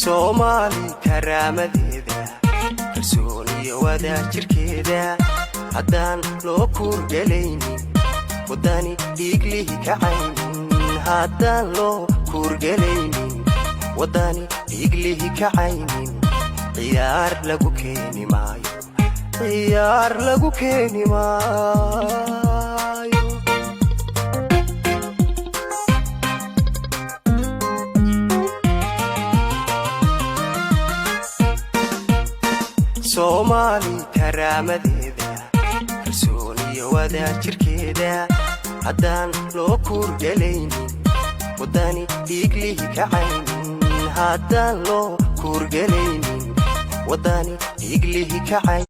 Somali karaamadeeda kalsooniyo wadaajirkeeda haddaan loo kuurgalaynin wadani dhiiglihi kacaynin haddaan loo kuurgalaynin wadani dhiiglihi kacaynin ciyaar lagu keeni maayo ciyaar lagu keeni maayo Somali karaamadeeda kalsooniyo wadaajirkeeda haddaan loo kuurgalaynin wadani dhiiglihi kacaynin haddaan loo kuurgalaynin wadani dhiiglihi kacaynin